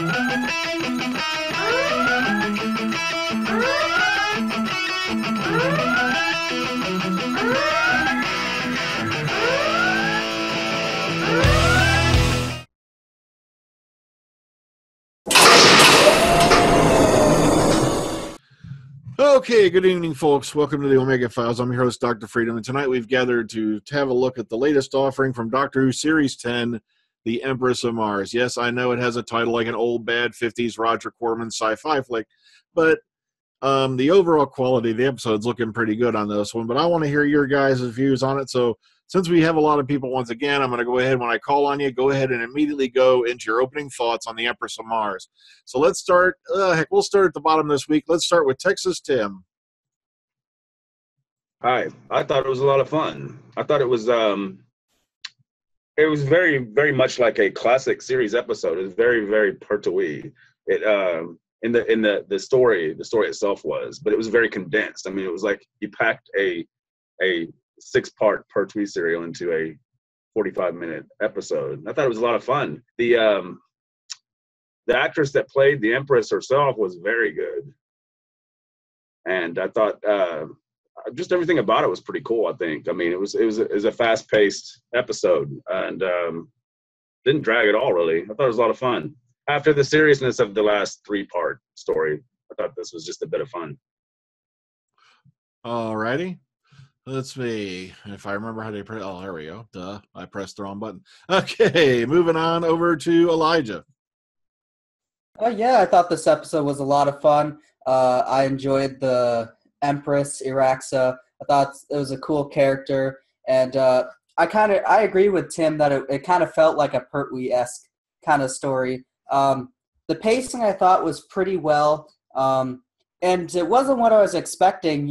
Okay, good evening, folks. Welcome to the Omega Files. I'm your host, Dr. Freedom, and tonight we've gathered to have a look at the latest offering from Doctor Who Series 10, The Empress of Mars. Yes, I know it has a title like an old, bad 50s Roger Corman sci-fi flick, but the overall quality of the episode's looking pretty good on this one, but I want to hear your guys' views on it. So since we have a lot of people once again, I'm going to go ahead, when I call on you, go ahead and immediately go into your opening thoughts on the Empress of Mars. So let's start, we'll start at the bottom this week. Let's start with Texas Tim. Hi, I thought it was a lot of fun. I thought it was very, very much like a classic series episode. It was very, very Pertwee. It in the story itself was, but it was very condensed. I mean, it was like you packed a 6-part Pertwee serial into a 45-minute episode. I thought it was a lot of fun. The actress that played the Empress herself was very good, and I thought just everything about it was pretty cool. I think. I mean, it was a fast-paced episode and didn't drag at all. Really, I thought it was a lot of fun. After the seriousness of the last 3-part story, I thought this was just a bit of fun. All righty. Let's see if I remember how to press. Oh, there we go. Duh, I pressed the wrong button. Okay, moving on over to Elijah. Yeah, I thought this episode was a lot of fun. I enjoyed the Empress, Iraxa. I thought it was a cool character. And I agree with Tim that it kind of felt like a Pertwee-esque kind of story. The pacing I thought was pretty well, and it wasn't what I was expecting,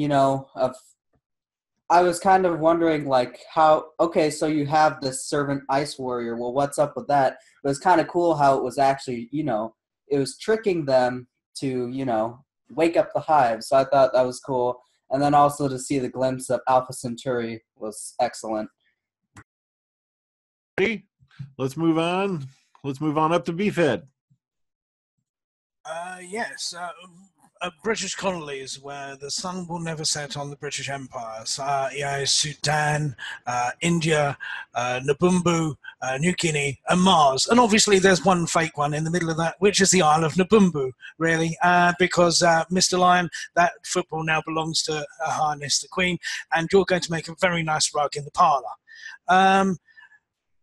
I was kind of wondering, like, so you have this servant ice warrior. Well, what's up with that? It was kind of cool how it was actually, it was tricking them to, wake up the hive. So I thought that was cool. And then also to see the glimpse of Alpha Centauri was excellent. Let's move on. Let's move on up to Beefhead. Yes. British colonies where the sun will never set on the British Empire. Sudan, India, Nabumbu, New Guinea, and Mars. And obviously there's one fake one in the middle of that, which is the Isle of Nabumbu, really, because Mr. Lion, that football now belongs to Her Highness the Queen, and you're going to make a very nice rug in the parlour.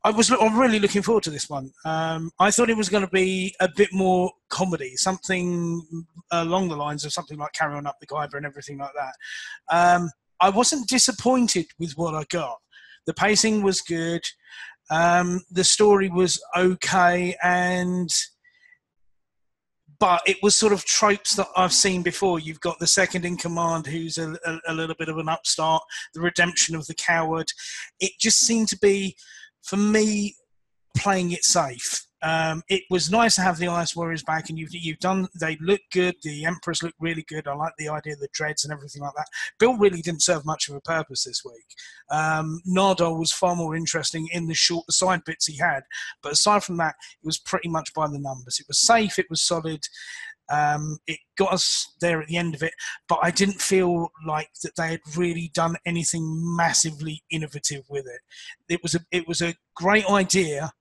I'm really looking forward to this one. I thought it was going to be a bit more comedy, something along the lines of something like Carry On Up the Guyver and everything like that. I wasn't disappointed with what I got. The pacing was good. The story was okay, but it was sort of tropes that I've seen before. You've got the second in command who's a little bit of an upstart, the redemption of the coward. It just seemed to be, for me, playing it safe. It was nice to have the Ice Warriors back, and they look good. The Empress looked really good. I like the idea of the dreads and everything like that. Bill really didn't serve much of a purpose this week. Nardole was far more interesting in the short side bits he had, but aside from that, it was pretty much by the numbers. It was safe, it was solid. It got us there at the end of it, but I didn't feel like that they had really done anything massively innovative with it. It was a great idea,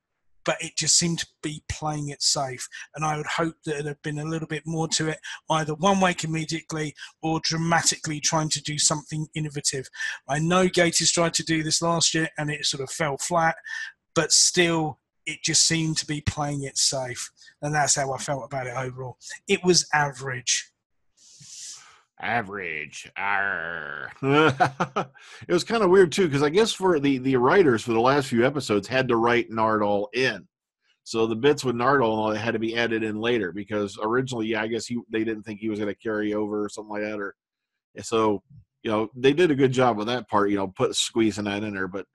but it just seemed to be playing it safe. And I would hope that it had been a little bit more to it, either one way comedically or dramatically trying to do something innovative. I know Gatiss tried to do this last year and it sort of fell flat, but still, it just seemed to be playing it safe. And that's how I felt about it overall. It was average. Average. It was kind of weird, too, because I guess for the writers for the last few episodes had to write Nardole in. So the bits with Nardole and all that had to be added in later because originally, I guess they didn't think he was going to carry over or something like that. So, they did a good job with that part, squeezing that in there. But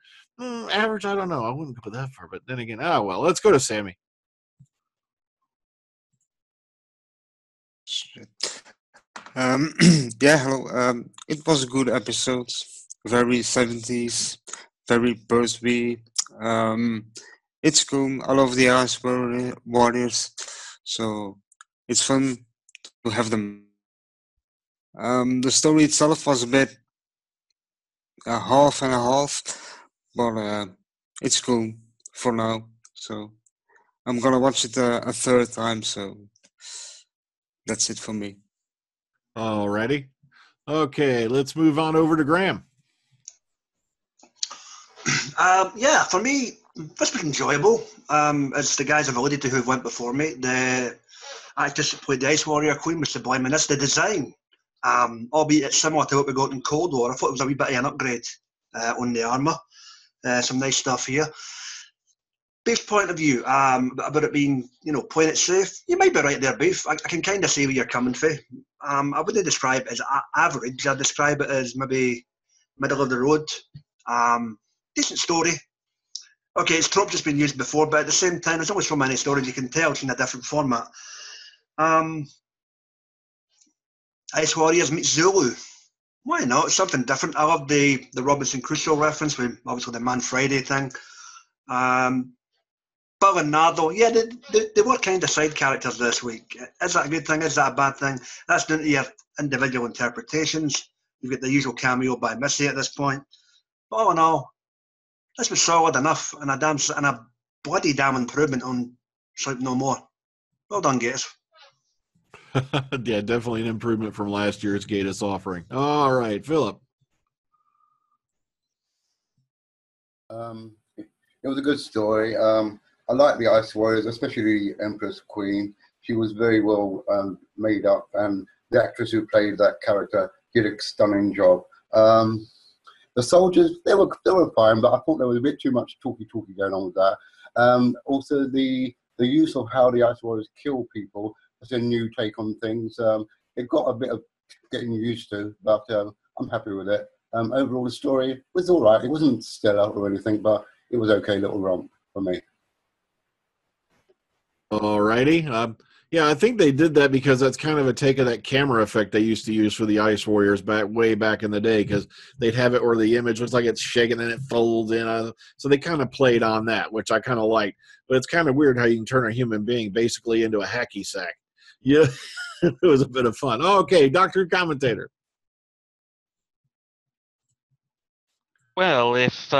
average, I don't know. I wouldn't go that far. But then again, let's go to Sammy. Hello. It was a good episode. Very 70s, very Pertwee. It's cool. I love the Ice Warriors. So it's fun to have them. The story itself was a bit half and a half, but it's cool for now. So I'm gonna watch it a third time. So that's it for me. Alrighty. Okay, let's move on over to Graham. Yeah, for me, this was enjoyable. As the guys have alluded to who went before me, the actress that played the Ice Warrior Queen was sublime, and that's the design. Albeit it's similar to what we got in Cold War. I thought it was a wee bit of an upgrade on the armour. Some nice stuff here. Beef's point of view, about it being, playing it safe, you might be right there, Beef. I can kind of see where you're coming from. I wouldn't describe it as average. I'd describe it as maybe middle of the road. Decent story. Okay, it's trope just been used before, but at the same time, there's always so many stories you can tell in a different format. Ice Warriors meet Zulu. Why not? It's something different. I love the Robinson Crusoe reference with obviously the Man Friday thing. Bill and Nardo, yeah, they were kind of side characters this week. Is that a good thing? Is that a bad thing? That's down to your individual interpretations. You've got the usual cameo by Missy at this point. But all in all, this was solid enough and a bloody damn improvement on Sleep No More. Well done, Gates. Yeah, definitely an improvement from last year's Gatus offering. All right, Philip. It was a good story. I like the Ice Warriors, especially the Empress Queen. She was very well made up, and the actress who played that character did a stunning job. The soldiers, they were fine, but I thought there was a bit too much talky going on with that. Also, the use of how the Ice Warriors kill people is a new take on things. It got a bit of getting used to, but I'm happy with it. Overall, the story was all right. It wasn't stellar or anything, but it was okay little romp for me. All righty. Yeah, I think they did that because that's kind of a take of that camera effect they used to use for the Ice Warriors way back in the day, because they'd have it where the image looks like it's shaking and it folds in. So they kind of played on that, which I kind of liked. But it's kind of weird how you can turn a human being basically into a hacky sack. Yeah, it was a bit of fun. Okay, Dr. Commentator. Well, if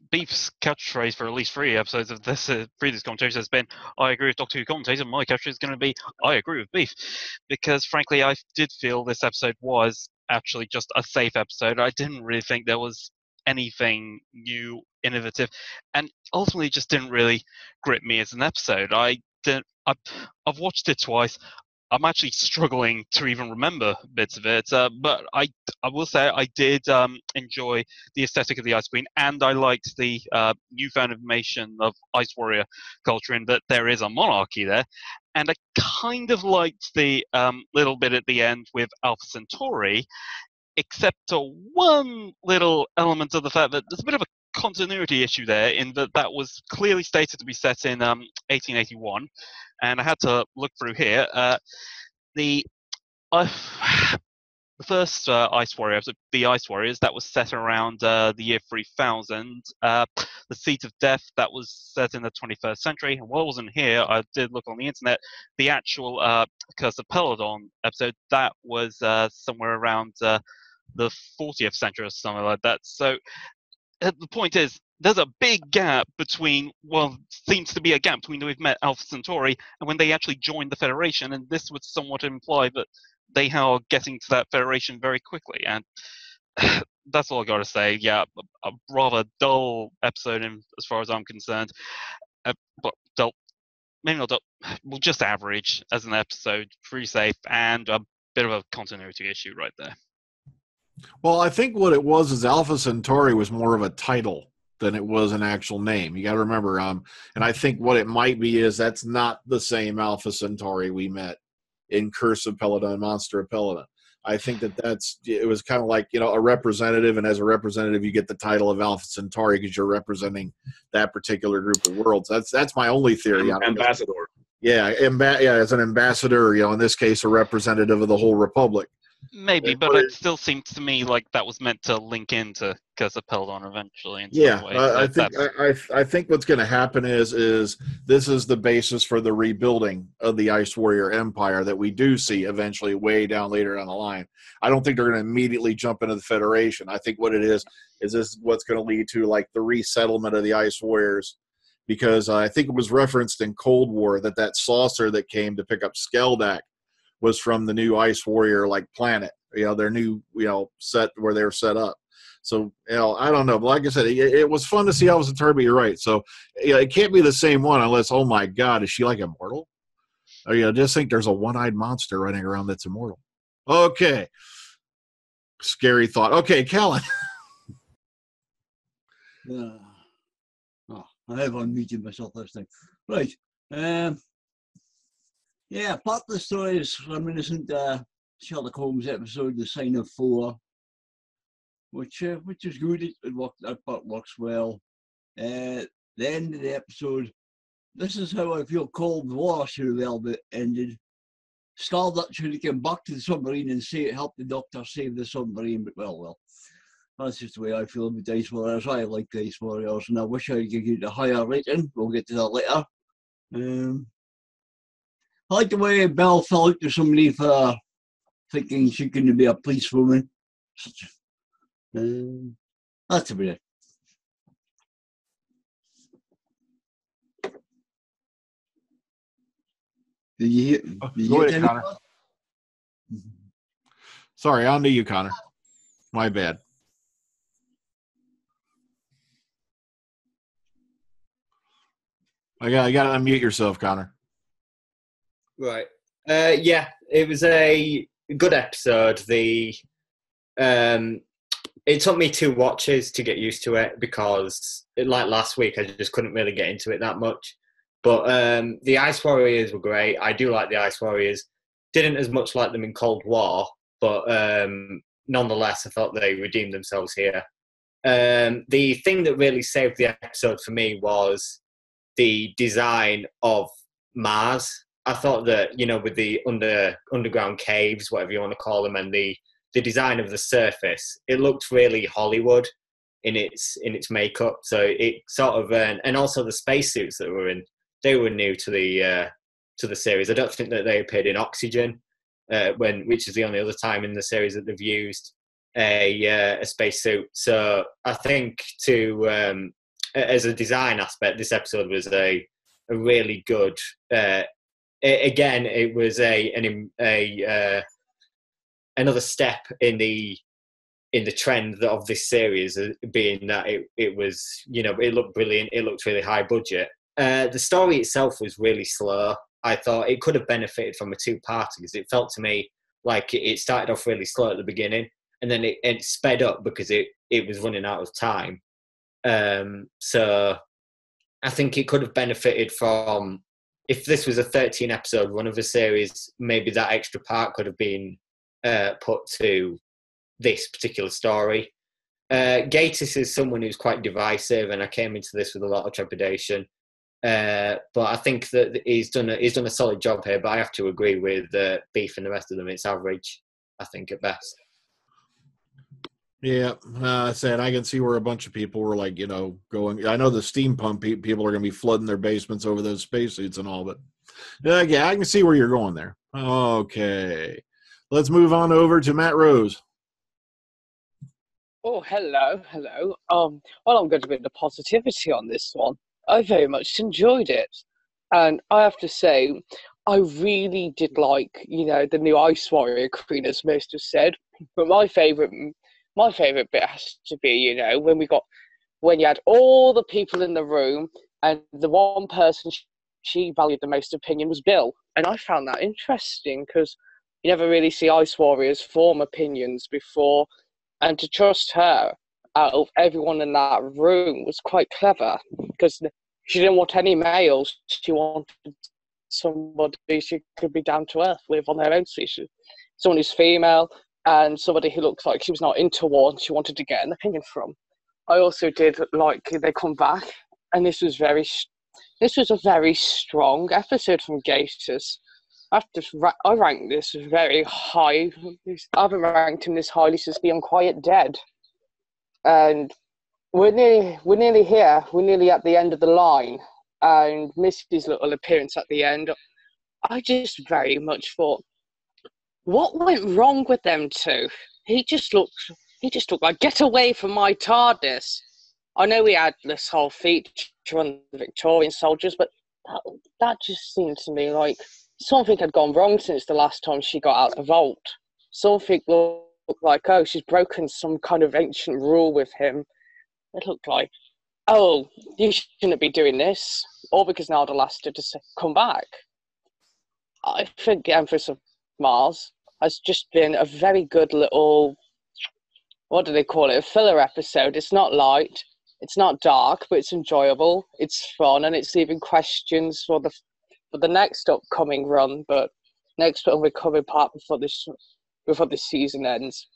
Beef's catchphrase for at least 3 episodes of this previous commentaries has been, I agree with Doctor Who commentator, my catchphrase is going to be, I agree with Beef. Because, frankly, I did feel this episode was actually just a safe episode. I didn't really think there was anything new, innovative, and ultimately just didn't really grip me as an episode. I've watched it twice. I'm actually struggling to even remember bits of it, but I will say I did enjoy the aesthetic of the Ice Queen, and I liked the newfound information of Ice Warrior culture in that there is a monarchy there, and I kind of liked the little bit at the end with Alpha Centauri, except to one little element of the fact that there's a bit of a continuity issue there in that was clearly stated to be set in 1881, and I had to look through here. The first Ice Warrior, the Ice Warriors, that was set around the year 3000. The Seat of Death, that was set in the 21st century. And while I wasn't here, I did look on the internet. The actual Curse of Peladon episode, that was somewhere around the 40th century or something like that. So the point is, there's a big gap between, seems to be a gap between when we've met Alpha Centauri and when they actually joined the Federation, and this would somewhat imply that they are getting to that Federation very quickly, and that's all I got to say. Yeah, a rather dull episode as far as I'm concerned, but dull, maybe not dull, well, just average as an episode, pretty safe, and a bit of a continuity issue right there. Well, I think what it was is Alpha Centauri was more of a title than it was an actual name. You got to remember, and I think what it might be is that's not the same Alpha Centauri we met in Curse of Peladon, Monster of Peladon. I think it was kind of like, a representative, and as a representative, you get the title of Alpha Centauri because you're representing that particular group of worlds. That's my only theory. Ambassador. Yeah, as an ambassador, in this case, a representative of the whole Republic. Maybe, but it still seemed to me like that was meant to link into Curse of Peldon eventually in some way. So I think what's going to happen is this is the basis for the rebuilding of the Ice Warrior Empire that we do see eventually way down later down the line. I don't think they're going to immediately jump into the Federation. I think what it is this what's going to lead to like the resettlement of the Ice Warriors, because I think it was referenced in Cold War that saucer that came to pick up Skeldak was from the new Ice Warrior like planet, their new set where they were set up. So I don't know, but like I said, it was fun to see Elvis and Turby. You're right. So it can't be the same one unless, oh my God, is she like immortal? Or just think there's a one-eyed monster running around that's immortal. Okay, scary thought. Okay, Callan. I have unmuted myself this time. Right. Yeah, part of the story is reminiscent Sherlock Holmes episode, The Sign of Four, which is good. That part works well. The end of the episode, this is how I feel Cold War should have well ended. Starbuck should have come back to the submarine and help the Doctor save the submarine, but well. That's just the way I feel about Ice Warriors. I like the Ice Warriors, and I wish I could get a higher rating. We'll get to that later. I like the way Belle fell out to somebody for thinking she couldn't be a policewoman. That's about it. Did you hear Connor? Sorry, on to you, Connor. My bad. I got to unmute yourself, Connor. Right. Yeah, it was a good episode. It took me 2 watches to get used to it because, like last week, I just couldn't really get into it that much. But the Ice Warriors were great. I do like the Ice Warriors. Didn't as much like them in Cold War, but nonetheless, I thought they redeemed themselves here. The thing that really saved the episode for me was the design of Mars. I thought that, with the underground caves, whatever you want to call them, and the design of the surface, it looked really Hollywood in its makeup. So it sort of, and also the spacesuits that were in, they were new to the series. I don't think that they appeared in Oxygen, which is the only other time in the series that they've used a spacesuit. So I think as a design aspect, this episode was a really good. Again, it was another step in the trend of this series, being that it was, it looked brilliant. It looked really high budget. The story itself was really slow. I thought it could have benefited from a 2-parter because it felt to me like it started off really slow at the beginning and then it sped up because it was running out of time. So I think it could have benefited from, if this was a 13-episode run of the series, maybe that extra part could have been put to this particular story. Gatiss is someone who's quite divisive, and I came into this with a lot of trepidation. But I think that he's done a solid job here. But I have to agree with Beef and the rest of them. It's average, I think, at best. Yeah, I said I can see where a bunch of people were like, going. I know the steampunk people are going to be flooding their basements over those spacesuits and all, but yeah, I can see where you're going there. Okay, let's move on over to Matt Rose. Oh, hello. Well, I'm going to bring the positivity on this one. I very much enjoyed it, and I have to say, I really did like, the new Ice Warrior Queen, as most have said. But my favourite bit has to be, when you had all the people in the room, and the one person she valued the most opinion was Bill, and I found that interesting because you never really see Ice Warriors form opinions before, and to trust her out of everyone in that room was quite clever because she didn't want any males. She wanted somebody she could be down to earth with on her own species, someone who's female and somebody who looks like she was not into war and she wanted to get an opinion from. I also did like they come back, and this was a very strong episode from Gatiss. I rank this very high. I haven't ranked him this highly since The Unquiet Dead, and we're nearly here. We're nearly at the end of the line, and Missy's little appearance at the end, I just very much thought, what went wrong with them two? He just looked like, get away from my TARDIS. I know we had this whole feature on the Victorian soldiers, but that just seemed to me like something had gone wrong since the last time she got out of the vault. Something looked like, oh, she's broken some kind of ancient rule with him. It looked like, oh, you shouldn't be doing this, all because Nardal asked her to come back. I think the Empress of Mars has just been a very good little, what do they call it, a filler episode. It's not light, it's not dark, but it's enjoyable, it's fun, and it's leaving questions for the next upcoming run, but next upcoming part before this season ends.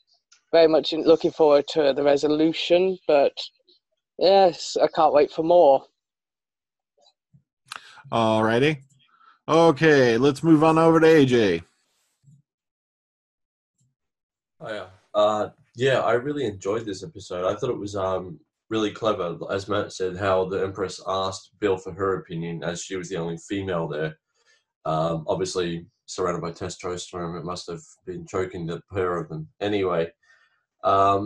Very much looking forward to the resolution, but yes, I can't wait for more. Alrighty. Okay, let's move on over to AJ. Oh, yeah. Yeah, I really enjoyed this episode. I thought it was really clever, as Matt said, how the Empress asked Bill for her opinion, as she was the only female there. Obviously, surrounded by testosterone, it must have been choking the pair of them. Anyway, I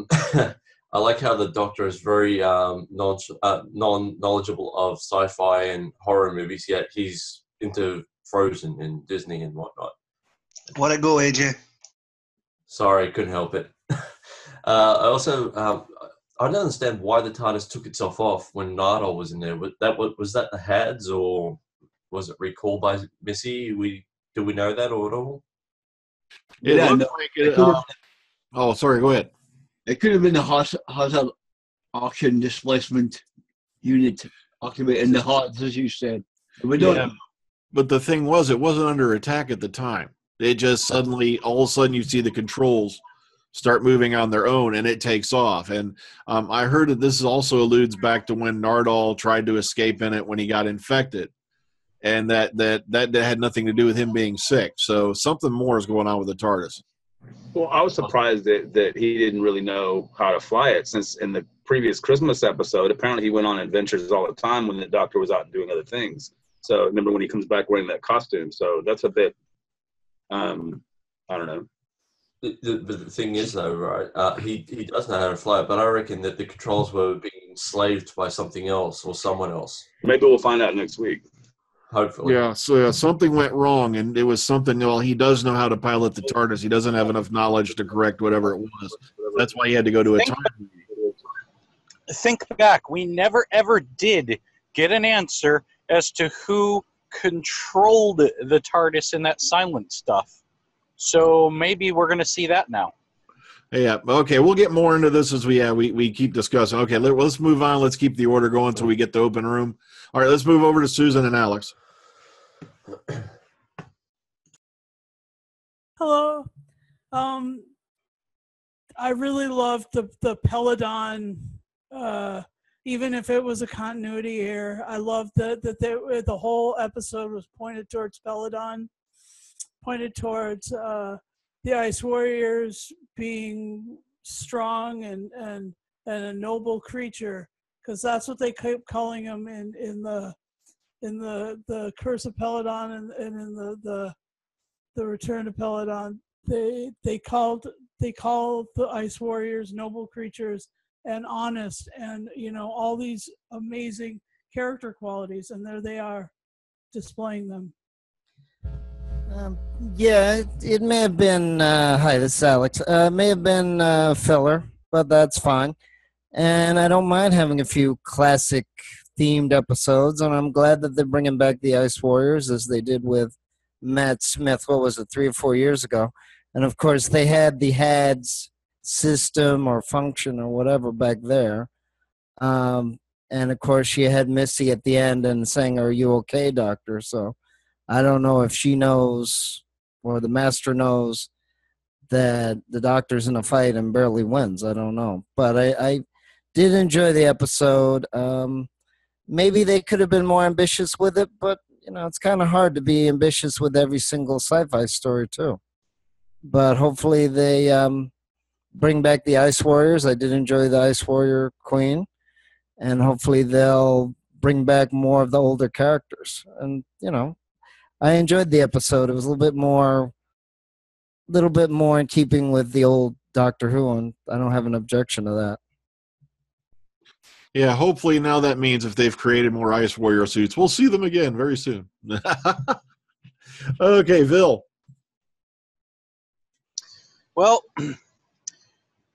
like how the Doctor is very non-knowledgeable of sci-fi and horror movies, yet he's into Frozen and Disney and whatnot. Let it go, AJ. Sorry, couldn't help it. I also, I don't understand why the TARDIS took itself off when Nardal was in there. Was that the Hads, or was it recalled by Missy? Do we know that at all? It looks like it. Oh, sorry. Go ahead. It could have been the hazard auction displacement unit activating the hearts, as you said. We don't know. But the thing was, it wasn't under attack at the time. It just suddenly, all of a sudden, you see the controls start moving on their own, and it takes off. And I heard that this also alludes back to when Nardal tried to escape in it when he got infected, and that had nothing to do with him being sick. So something more is going on with the TARDIS. Well, I was surprised that he didn't really know how to fly it, since in the previous Christmas episode, apparently he went on adventures all the time when the Doctor was out doing other things. So remember when he comes back wearing that costume. So that's a bit, I don't know. The thing is, though, right, he does know how to fly it, but I reckon that the controls were being enslaved by something else or someone else. Maybe we'll find out next week. Hopefully. Yeah, so something went wrong, and it was something, well, he does know how to pilot the TARDIS. He doesn't have enough knowledge to correct whatever it was. That's why he had to go to a time. Think back. We never, ever did get an answer as to who controlled the TARDIS in that silent stuff. So maybe we're going to see that now. Yeah, okay, we'll get more into this as we keep discussing. Okay, let's move on. Let's keep the order going until we get the open room. All right, let's move over to Susan and Alex. Hello. I really loved the Peladon, even if it was a continuity error. I loved that the whole episode was pointed towards Peladon, pointed towards the Ice Warriors being strong and a noble creature, because that's what they kept calling him in the Curse of Peladon and in the Return to Peladon. They called the Ice Warriors noble creatures and honest, and all these amazing character qualities, and there they are displaying them. Yeah, it may have been, hi, this is Alex. May have been filler, but that's fine. And I don't mind having a few classic themed episodes, and I'm glad that they're bringing back the Ice Warriors as they did with Matt Smith, what was it, 3 or 4 years ago. And of course, they had the HADS system or function or whatever back there. And of course, you had Missy at the end and saying, "Are you okay, Doctor?" So I don't know if she knows or the Master knows that the Doctor's in a fight and barely wins. I don't know. But I did enjoy the episode. Maybe they could have been more ambitious with it, but it's kind of hard to be ambitious with every single sci-fi story too. But hopefully they bring back the Ice Warriors. I did enjoy the Ice Warrior Queen, and hopefully they'll bring back more of the older characters. And I enjoyed the episode. It was a little bit more in keeping with the old Doctor Who, and I don't have an objection to that. Yeah, hopefully now that means if they've created more Ice Warrior suits, we'll see them again very soon. Okay, Vil. Well,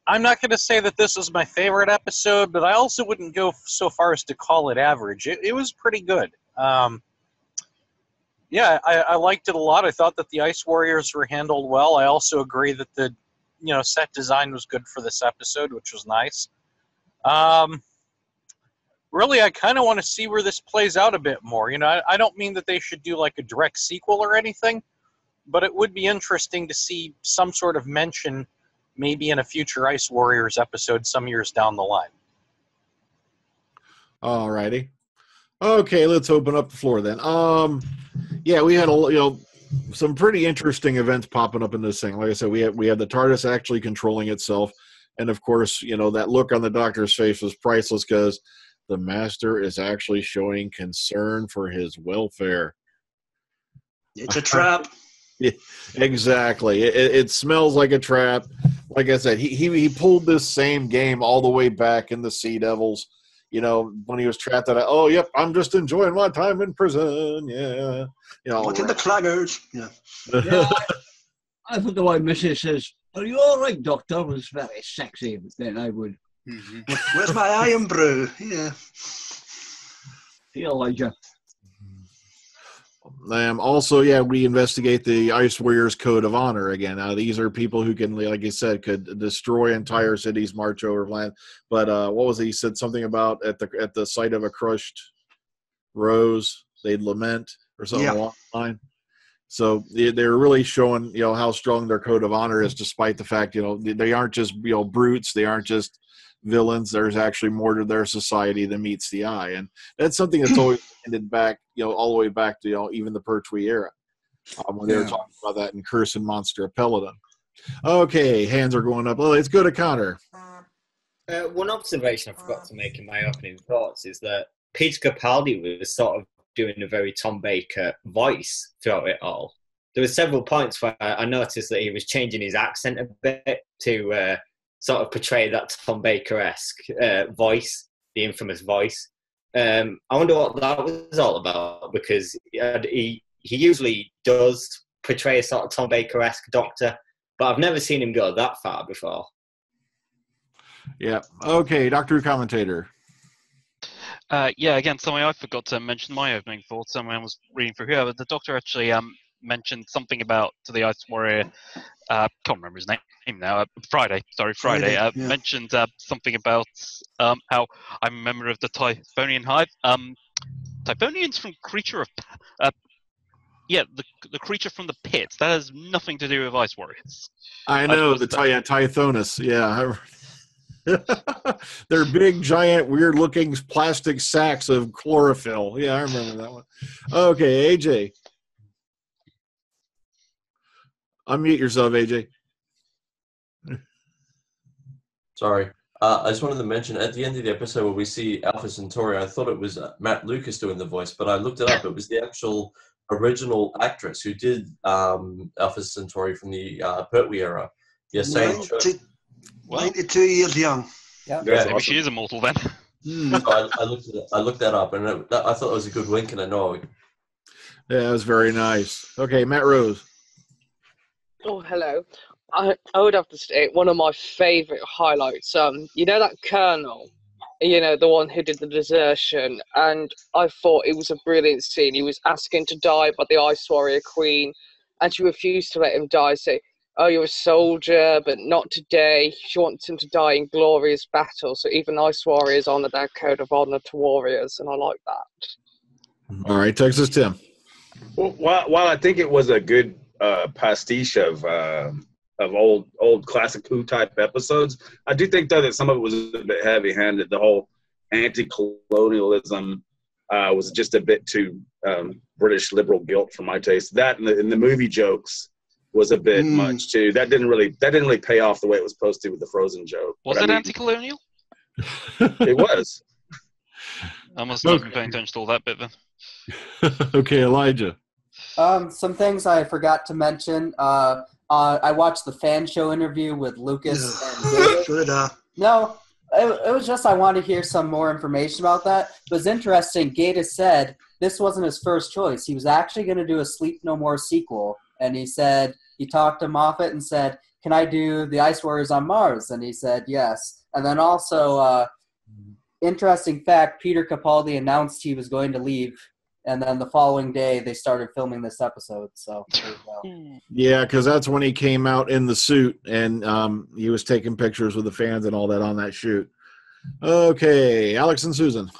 I'm not going to say that this is my favorite episode, but I also wouldn't go so far as to call it average. It was pretty good. Yeah, I liked it a lot. I thought that the Ice Warriors were handled well. I also agree that the set design was good for this episode, which was nice. Really, I kind of want to see where this plays out a bit more. I don't mean that they should do like a direct sequel or anything, but it would be interesting to see some sort of mention maybe in a future Ice Warriors episode some years down the line. All righty. Okay, let's open up the floor then. Yeah, we had some pretty interesting events popping up in this thing. Like I said, we had the TARDIS actually controlling itself, and of course, that look on the Doctor's face was priceless because the Master is actually showing concern for his welfare. It's a trap. Yeah, exactly. It smells like a trap. Like I said, he pulled this same game all the way back in the Sea Devils. When he was trapped at, oh, yep, I'm just enjoying my time in prison. Yeah. Look at the clangers. Yeah. Yeah, I thought the way Mrs. says, "Are you all right, Doctor?" was very sexy. But then I would. Mm-hmm. Where's my iron brew? Yeah. See you, Elijah. Also, yeah, we investigate the Ice Warriors Code of Honor again. Now, these are people who can, like you said, could destroy entire cities, march over land. But what was it? He said something about at the sight of a crushed rose, they'd lament or something along the line. So they're really showing, how strong their Code of Honor is, despite the fact, they aren't just, brutes. They aren't just villains. There's actually more to their society than meets the eye, and that's something that's always ended back, all the way back to even the Pertwee era, when they were talking about that in Curse and Monster of Peladon. Okay, hands are going up. Well, let's go to Connor. One observation I forgot to make in my opening thoughts is that Peter Capaldi was sort of doing a very Tom Baker voice throughout it all. There were several points where I noticed that he was changing his accent a bit to sort of portray that Tom Baker-esque voice, the infamous voice. I wonder what that was all about, because he usually does portray a sort of Tom Baker-esque Doctor, but I've never seen him go that far before. Yeah. Okay, Doctor Who commentator. Yeah, again, something I forgot to mention my opening thoughts. Someone I was reading through here, but the Doctor actually mentioned something about to the Ice Warrior. Can't remember his name now. Friday. Mentioned something about how I'm a member of the Typhonian Hive. Typhonians from Creature of the creature from the pit. That has nothing to do with Ice Warriors. I know the Tythonus. Yeah. They're big, giant, weird-looking plastic sacks of chlorophyll. Yeah, I remember that one. Okay, AJ. Unmute yourself, AJ. Sorry. I just wanted to mention, at the end of the episode where we see Alpha Centauri, I thought it was Matt Lucas doing the voice, but I looked it up. It was the actual original actress who did Alpha Centauri from the Pertwee era. Yes, 92 years young. Yeah, Yeah, maybe she is immortal then. So I looked that up, and I thought it was a good wink and a nod. Yeah, that was very nice. Okay, Matt Rose. Oh, hello. I would have to state one of my favourite highlights. That Colonel, the one who did the desertion, and I thought it was a brilliant scene. He was asking to die by the Ice Warrior Queen, and she refused to let him die. Say, "Oh, you're a soldier, but not today." She wants him to die in glorious battle. So even Ice Warriors honour their code of honour to warriors, and I like that. All right, Texas Tim. Well, while I think it was a good pastiche of old classic Who type episodes, I do think though that some of it was a bit heavy handed. The whole anti-colonialism was just a bit too British liberal guilt for my taste. That and the movie jokes was a bit much too. That didn't really pay off the way it was supposed to with the Frozen joke. Was it anti-colonial? It was. I must not have been paying attention to all that bit then. Okay, Elijah. Some things I forgot to mention. I watched the fan show interview with Lucas and David. No, it was just I wanted to hear some more information about that. It was interesting. Gatiss said this wasn't his first choice. He was actually going to do a Sleep No More sequel. And he said, he talked to Moffat and said, can I do the Ice Warriors on Mars? And he said, yes. And then also, interesting fact, Peter Capaldi announced he was going to leave. And then the following day, they started filming this episode. So there you go. Yeah, because that's when he came out in the suit, and he was taking pictures with the fans and all that on that shoot. Okay, Alex and Susan.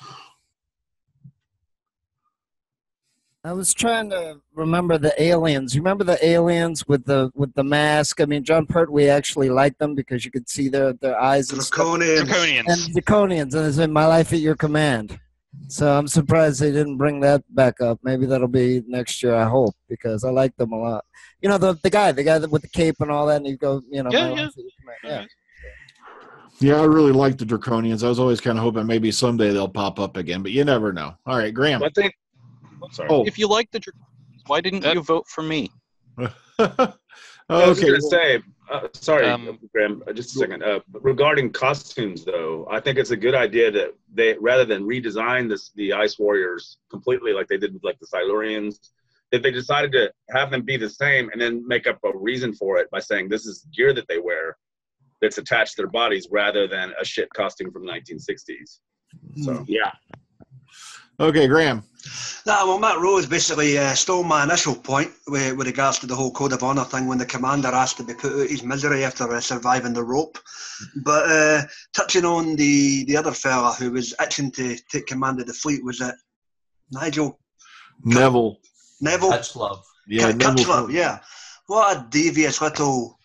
I was trying to remember the aliens. You remember the aliens with the mask? I mean, John Pertwee actually liked them because you could see their eyes and Draconians. And Draconians, and it's in My Life at Your Command. So I'm surprised they didn't bring that back up. Maybe that'll be next year, I hope, because I like them a lot. You know, the guy with the cape and all that, and you go, you know, My Life at Your Command. Yeah, I really like the Draconians. I was always kind of hoping maybe someday they'll pop up again, but you never know. All right, Graham. I think. Sorry. If you like the Draconians, why didn't you vote for me? I was going to say, sorry, Graham, just a second. Regarding costumes, though, I think it's a good idea that they, rather than redesign the Ice Warriors completely like they did with like the Silurians, that they decided to have them be the same and then make up a reason for it by saying this is gear that they wear that's attached to their bodies rather than a shit costume from the 1960s. So, yeah. Okay, Graham. No, well, Matt Rose basically stole my initial point with regards to the whole code of honour thing when the commander asked to be put out his misery after surviving the rope. But touching on the other fella who was itching to take command of the fleet, was it Neville? Catchlove. Yeah, Catchlove, yeah. What a devious little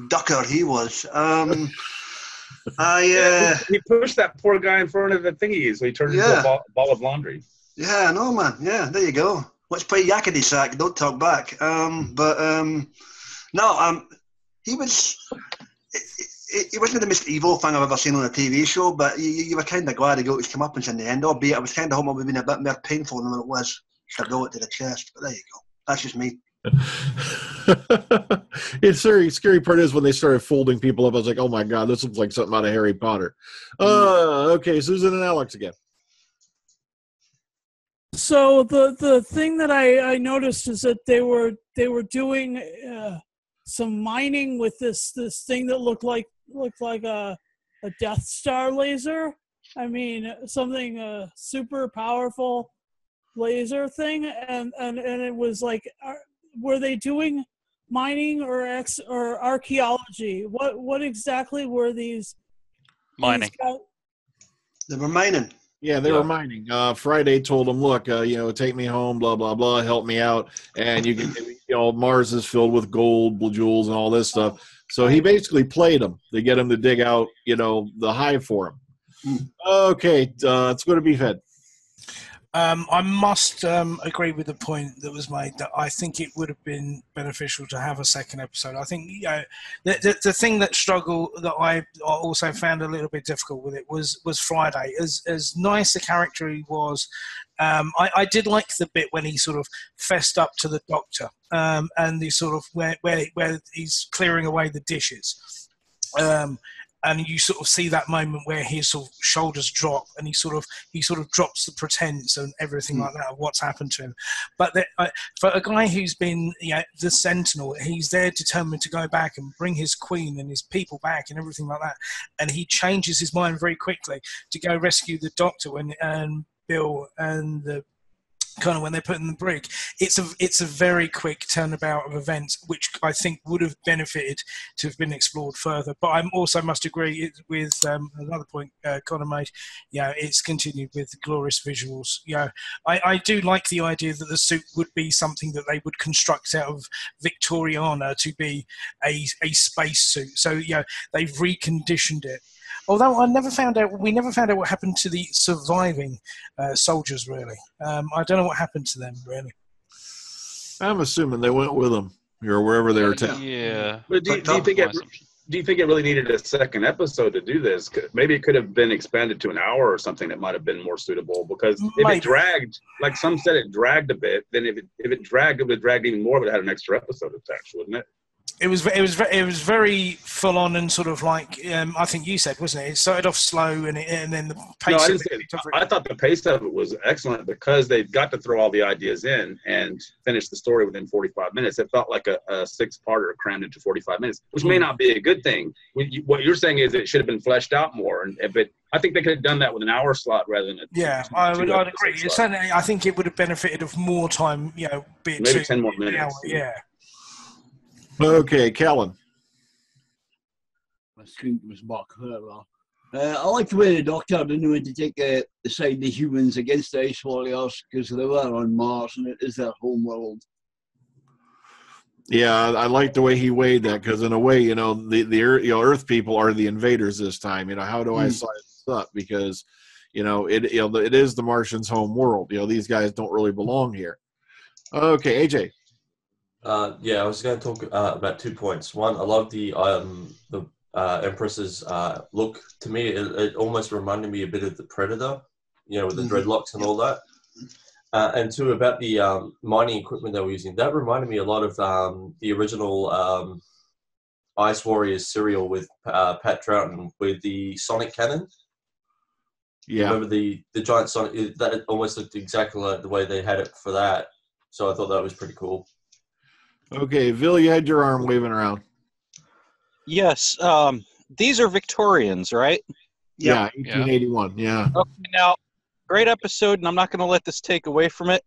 ducker he was. He pushed that poor guy in front of the thingy, so he turned into a ball of laundry. Yeah, I know, man. Yeah, there you go. Let's play yakety sack. Don't talk back. He was. It wasn't the most evil thing I've ever seen on a TV show, but you were kind of glad he got his comeuppance in the end. Albeit, I was kind of hoping it would have been a bit more painful than it was to go it to the chest. But there you go. That's just me. It's scary part is when they started folding people up. I was like, oh my god, this looks like something out of Harry Potter. Okay, Susan and Alex again. So the thing that I noticed is that they were doing some mining with this thing that looked like a Death Star laser. I mean, something super powerful laser thing, and it was like, were they doing mining or archaeology? What exactly were these? Mining. They were mining. Yeah, they were mining. Friday told him, look, take me home, blah, blah, blah, help me out. And you can, Mars is filled with gold, jewels, and all this stuff. So he basically played them to get him to dig out, the hive for him. Okay, let's go to Beefhead. I must agree with the point that was made that I think it would have been beneficial to have a second episode. I think the thing that I also found a little bit difficult with it was Friday. As nice a character he was, I did like the bit when he sort of fessed up to the doctor and the sort of where he's clearing away the dishes. And you sort of see that moment where his sort of shoulders drop, and he sort of drops the pretense and everything like that of what's happened to him. But for a guy who's been the Sentinel, he's there determined to go back and bring his queen and his people back and everything like that. And he changes his mind very quickly to go rescue the doctor and Bill and the kind of when they put in the brig. It's a very quick turnabout of events, which I think would have benefited to have been explored further. But I also must agree with another point Connor made. It's continued with glorious visuals. I do like the idea that the suit would be something that they would construct out of Victoriana to be a space suit. So they've reconditioned it. Although we never found out what happened to the surviving soldiers. Really, I don't know what happened to them. Really, I'm assuming they went with them or wherever they were taken. Yeah. But do you think it really needed a second episode to do this? Maybe it could have been expanded to an hour or something that might have been more suitable. Because if it dragged, like some said, it dragged a bit. Then if it dragged, it would have dragged even more. But it had an extra episode attached, wouldn't it? It was very full on and sort of like I think you said, wasn't it? It started off slow and then the pace. No, I didn't say it. I thought the pace of it was excellent because they got to throw all the ideas in and finish the story within 45 minutes. It felt like a six-parter crammed into 45 minutes, which may not be a good thing. What you're saying is it should have been fleshed out more, but I think they could have done that with an hour slot rather than I'd agree. Certainly, I think it would have benefited of more time. Maybe 10 more minutes. Yeah. Okay, Kellen. My screen was back. I like the way the Doctor didn't want to take the side of the humans against the Ice Warriors because they were on Mars and it is their home world. Yeah, I like the way he weighed that because in a way, the Earth people are the invaders this time. How do I size this up? Because it is the Martians' home world. These guys don't really belong here. Okay, AJ. I was going to talk about 2 points. One, I love the Empress's look. To me, it almost reminded me a bit of the Predator, with the dreadlocks and all that. And two, about the mining equipment they were using. That reminded me a lot of the original Ice Warriors serial with Pat Troughton with the sonic cannon. Yeah. Remember the giant sonic? That almost looked exactly like the way they had it for that. So I thought that was pretty cool. Okay, Vil, you had your arm waving around. Yes. These are Victorians, right? Yeah, 1881. Yeah. Okay, now, great episode, and I'm not going to let this take away from it.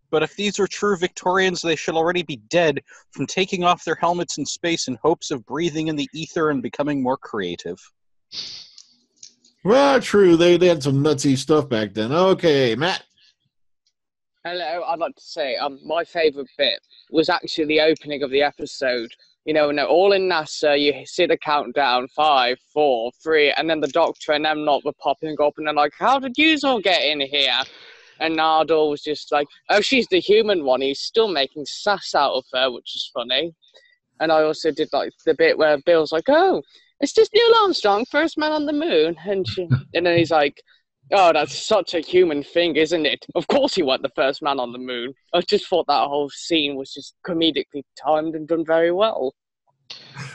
But if these are true Victorians, they should already be dead from taking off their helmets in space in hopes of breathing in the ether and becoming more creative. Well, true. They had some nutsy stuff back then. Okay, Matt. Hello, I'd like to say my favourite bit was actually the opening of the episode. When they're all in NASA, you see the countdown, 5, 4, 3, and then the Doctor and them lot were popping up, and they're like, how did you all get in here? And Nardole was just like, oh, she's the human one. He's still making sass out of her, which is funny. And I also did like the bit where Bill's like, oh, it's just Neil Armstrong, first man on the moon. And then he's like, oh, that's such a human thing, isn't it? Of course he wasn't the first man on the moon. I just thought that whole scene was just comedically timed and done very well.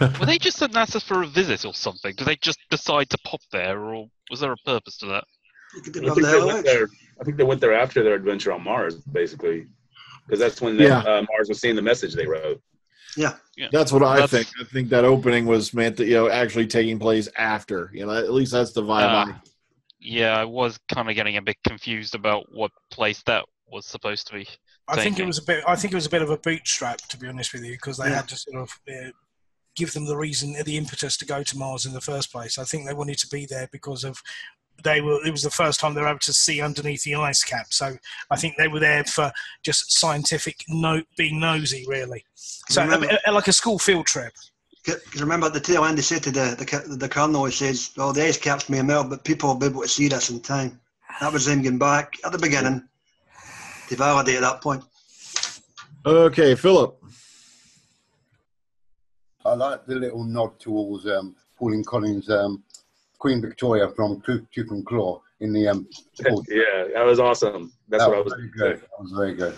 Were they just at NASA for a visit or something? Did they just decide to pop there, or was there a purpose to that? I think they went there after their adventure on Mars, basically. Because that's when Mars was seeing the message they wrote. Yeah. That's what I think. I think that opening was meant to, actually taking place after. At least that's the vibe Yeah, I was kind of getting a bit confused about what place that was supposed to be. I think it was a bit of a bootstrap, to be honest with you, because they had to sort of give them the reason, the impetus to go to Mars in the first place. I think they wanted to be there because of it was the first time they were able to see underneath the ice cap. So I think they were there for just scientific being nosy, really. So like a school field trip. Remember at the tail end, he said to the colonel, he says, "Oh, the ice caps may melt, but people will be able to see this in time." That was them getting back at the beginning to validate that point. Okay, Philip. I like the little nod towards Pauline Collins' Queen Victoria from Tooth and Claw in the yeah, that was awesome. That's what I was very good. That was very good.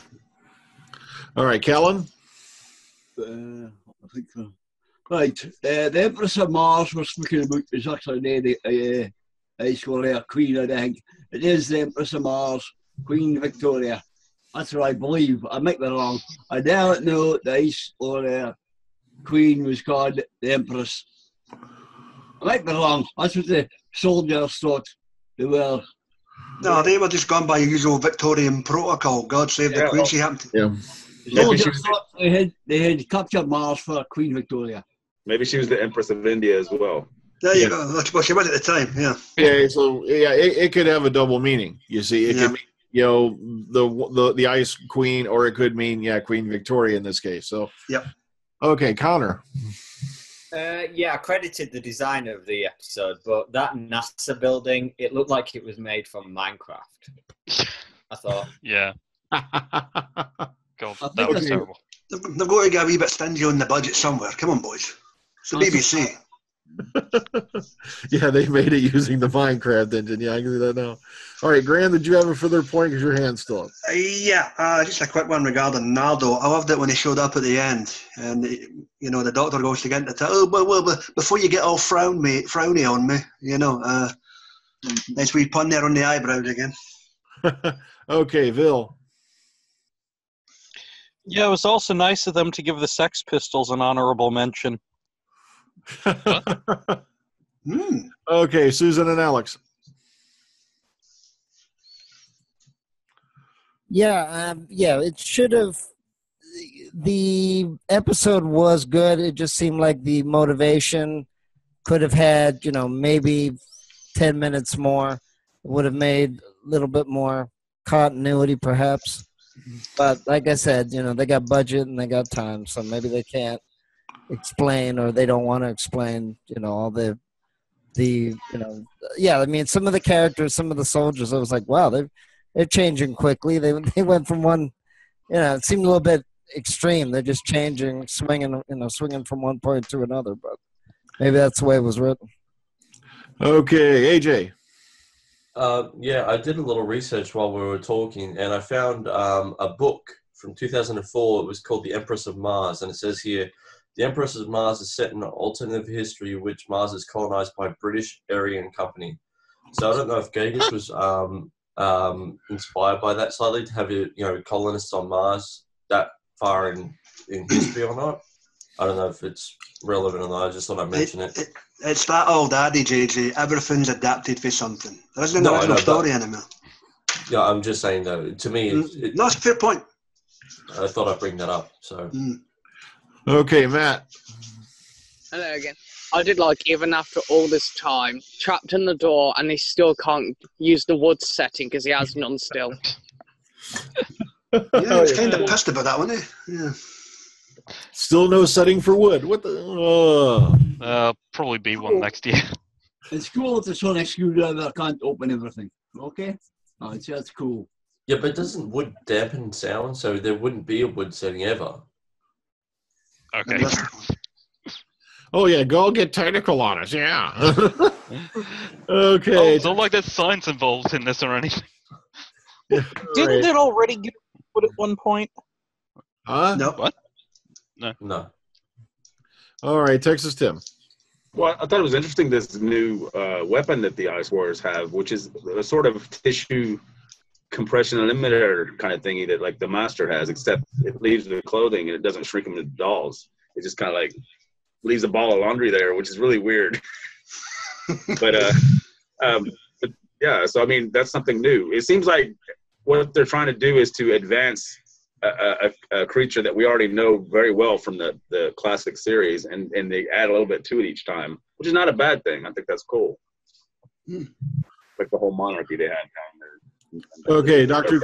All right, Kellen. I think so. Right, the Empress of Mars we're speaking about is actually the Ice Warrior Queen, I think. It is the Empress of Mars, Queen Victoria. That's what I believe. I might be wrong. I don't know the Ice Warrior Queen was called the Empress. I might be wrong. That's what the soldiers thought they were. No, they were just gone by usual Victorian protocol. God save the Queen. She happened to. Yeah. Soldiers thought they had captured Mars for Queen Victoria. Maybe she was the Empress of India as well. There you go. That's what she was at the time. Yeah. Yeah. So it could have a double meaning. You see, it could mean the Ice Queen, or it could mean Queen Victoria in this case. So yep. Okay, Connor. Yeah, I credited the designer of the episode, but that NASA building, it looked like it was made from Minecraft. I thought. Yeah. God, I that think was that's terrible. They've got to get a wee bit stingy on the budget somewhere. Come on, boys. It's the BBC. Yeah, they made it using the Minecraft engine. Yeah, I can see that now. All right, Graham, did you have a further point? Because your hand's still up. Just a quick one regarding Nardo. I loved it when he showed up at the end, and the doctor goes to get into well, before you get all frowny on me, nice wee pun there on the eyebrows again. Okay, Vil. Yeah, it was also nice of them to give the Sex Pistols an honorable mention. Okay, Susan and Alex. Yeah, it should have. The episode was good. It just seemed like the motivation could have had, maybe 10 minutes more. Would have made a little bit more continuity, perhaps. But like I said, they got budget and they got time, so maybe they can't explain or they don't want to explain, all the I mean, some of the characters, some of the soldiers, I was like, wow, they're changing quickly. They went from one, it seemed a little bit extreme. They're just changing, swinging from one point to another. But maybe that's the way it was written. Okay, AJ. Yeah, I did a little research while we were talking, and I found a book from 2004. It was called The Empress of Mars, and it says here, the Empress of Mars is set in an alternative history in which Mars is colonized by British Aryan Company. So I don't know if Gagos was inspired by that slightly to have colonists on Mars that far in history or not. I don't know if it's relevant or not. I just thought I'd mention it. It's that old adage, AJ. Everything's adapted for something. There isn't an original story anymore. Yeah, I'm just saying though. To me, no, it's a fair point. I thought I'd bring that up. So. Okay, Matt. Hello again. I did like, even after all this time, trapped in the door, and he still can't use the wood setting because he has none still. Yeah, it's kind of pissed about that, wasn't he? Yeah. Still no setting for wood. What the? Probably be one next year. It's cool that the sonic screwdriver can't open everything. Okay? That's cool. Yeah, but doesn't wood dampen sound? So there wouldn't be a wood setting ever. Okay. Oh, yeah, go get technical on us, yeah. Okay. It's not like there's science involved in this or anything. Didn't it already get put at one point? Huh? No. What? No. All right, Texas Tim. Well, I thought it was interesting, this new weapon that the Ice Warriors have, which is a sort of tissue compression eliminator kind of thingy that like the Master has, except it leaves the clothing and it doesn't shrink them into dolls. It just kind of like leaves a ball of laundry there, which is really weird. but yeah, so I mean, that's something new. It seems like what they're trying to do is to advance a creature that we already know very well from the classic series, and they add a little bit to it each time, which is not a bad thing. I think that's cool. Like the whole monarchy they had down there. Okay, Dr.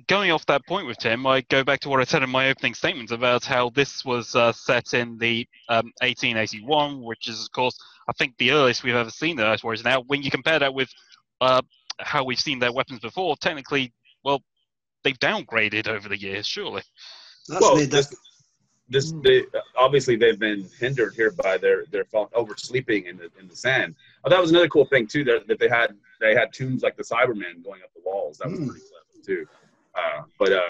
Going off that point with Tim, I go back to what I said in my opening statements about how this was set in the 1881, which is, of course, I think the earliest we've ever seen the Ice Warriors. Now, when you compare that with how we've seen their weapons before, technically, well, they've downgraded over the years, surely. Obviously they've been hindered here by their oversleeping in the sand. Oh, that was another cool thing too, that they had tombs like the Cybermen going up the walls. That was pretty clever too. Well,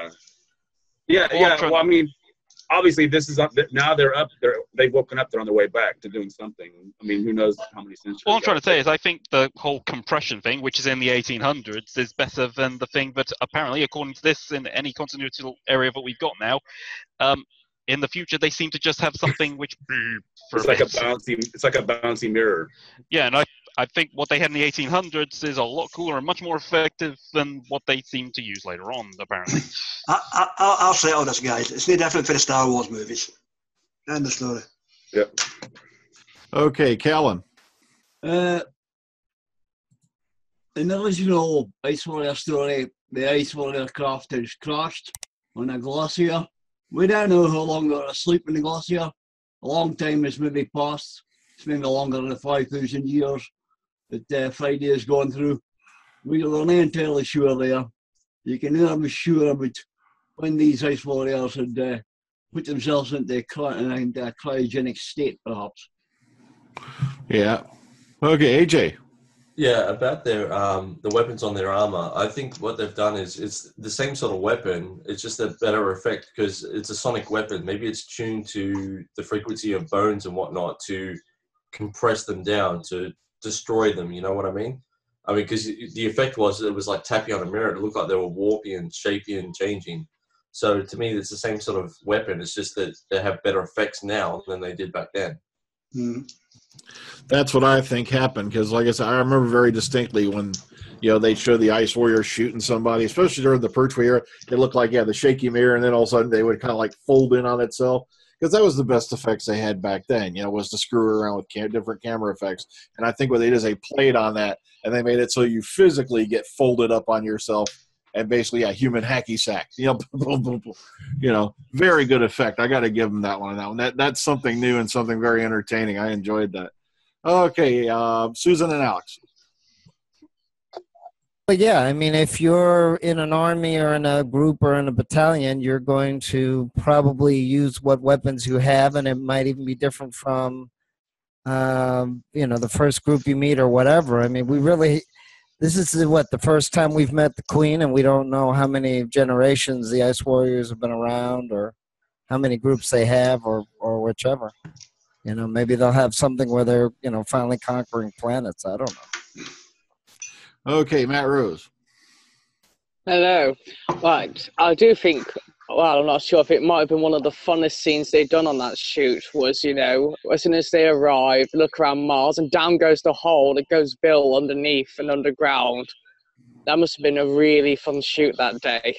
I mean, obviously this is up. Now they're up. They've woken up. They're on their way back to doing something. I mean, who knows how many centuries. What I'm trying to say is I think the whole compression thing, which is in the 1800s, is better than the thing that apparently, according to this, in any continuity area that we've got now, in the future they seem to just have something which it's like a bouncy mirror. Yeah, and I think what they had in the 1800s is a lot cooler and much more effective than what they seem to use later on, apparently. I'll say all this, guys. It's no different for the Star Wars movies. End the story. Yep. Okay, Callan. In the original Ice Warrior story, the Ice Warrior craft is crashed on a glacier. We don't know how long they were asleep in the glacier, a long time has maybe passed. It's maybe longer than the 5,000 years that Friday has gone through. We are not entirely sure there. You can never be sure about when these ice warriors had put themselves into a cryogenic state, perhaps. Yeah. Okay, AJ. Yeah, about their the weapons on their armor. I think what they've done is it's the same sort of weapon. It's just a better effect because it's a sonic weapon. Maybe it's tuned to the frequency of bones and whatnot to compress them down to destroy them. You know what I mean? I mean, because the effect was it was like tapping on a mirror. It looked like they were warping and shaping and changing. So to me, it's the same sort of weapon. It's just that they have better effects now than they did back then. Mm. That's what I think happened because, like I said, I remember very distinctly when they showed the Ice Warrior shooting somebody, especially during the Pertwee era. It looked like the shaky mirror, and then all of a sudden they would kind of like fold in on itself because that was the best effects they had back then. Was to screw around with different camera effects, and I think what they did is they played on that and they made it so you physically get folded up on yourself and basically a human hacky sack. Boom, boom, boom. Very good effect. I got to give them that one. That's something new and something very entertaining. I enjoyed that. Okay, Susan and Alex. But yeah, I mean, if you're in an army or in a group or in a battalion, you're going to probably use what weapons you have, and it might even be different from, the first group you meet or whatever. I mean, this is the first time we've met the Queen, and we don't know how many generations the Ice Warriors have been around or how many groups they have or whichever. Maybe they'll have something where they're, finally conquering planets. I don't know. Okay, Matt Rose. Hello. Right. I do think, well, I'm not sure if it might have been one of the funnest scenes they'd done on that shoot was, as soon as they arrive, look around Mars, and down goes the hole. It goes Bill underneath and underground. That must have been a really fun shoot that day.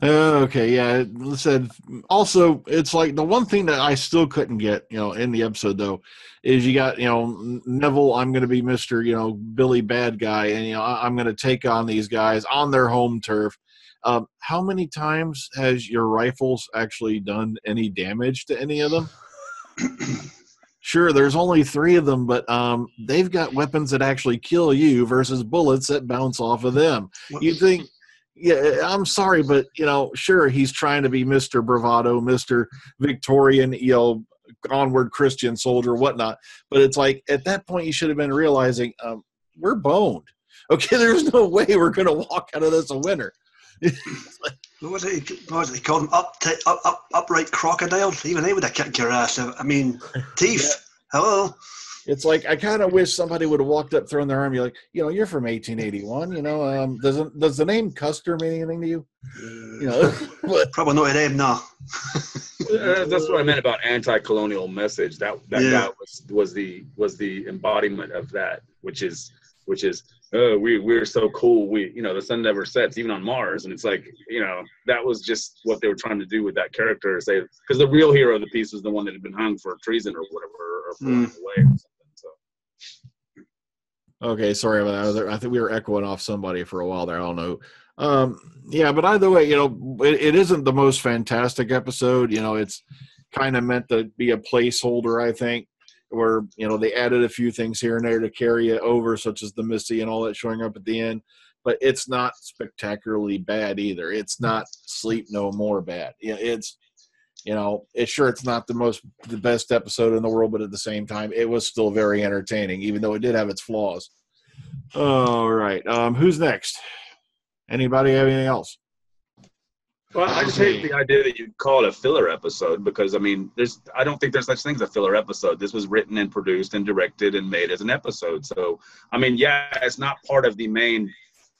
Okay, yeah. Listen, also, it's like the one thing that I still couldn't get, in the episode though, is you got, Neville. I'm going to be Mr. Billy Bad Guy, and I'm going to take on these guys on their home turf. How many times has your rifles actually done any damage to any of them? Sure, there's only 3 of them, but they've got weapons that actually kill you versus bullets that bounce off of them. You think? Yeah, I'm sorry, but sure, he's trying to be Mr. Bravado, Mr. Victorian, onward Christian soldier, whatnot. But it's like at that point, you should have been realizing we're boned. Okay, there's no way we're going to walk out of this a winner. What was it? He called them upright crocodiles. Even they would have kicked your ass. I mean, teeth. Yeah. Hello. It's like I kind of wish somebody would have walked up, thrown their arm. You're like, you're from 1881. Does the name Custer mean anything to you? Probably not a name, no. That's what I meant about anti-colonial message. That guy was the embodiment of that, which is we're so cool. The sun never sets even on Mars, and it's like that was just what they were trying to do with that character. Say because the real hero of the piece was the one that had been hung for treason or whatever, or flying away or something. So. Okay, sorry about that. I think we were echoing off somebody for a while there. I don't know. Yeah, but either way, it isn't the most fantastic episode. It's kind of meant to be a placeholder, I think, where, they added a few things here and there to carry it over, such as the Missy and all that showing up at the end. But it's not spectacularly bad either. It's not Sleep No More bad. It's not the best episode in the world, but at the same time, it was still very entertaining, even though it did have its flaws. All right. Who's next? Anybody have anything else? Well, I just hate the idea that you call it a filler episode because, I don't think there's such thing as a filler episode. This was written and produced and directed and made as an episode. So, it's not part of the main,